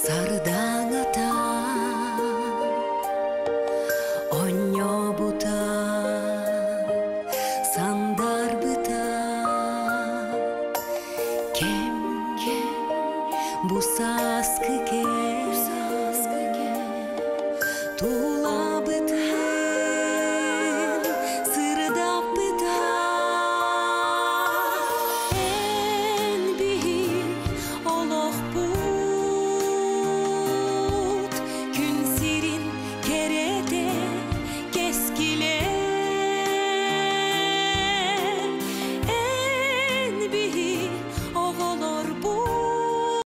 Сардаңата оньо бута сандар быта кем бусаскы тула бытын сырдап быта эн бийик олох бу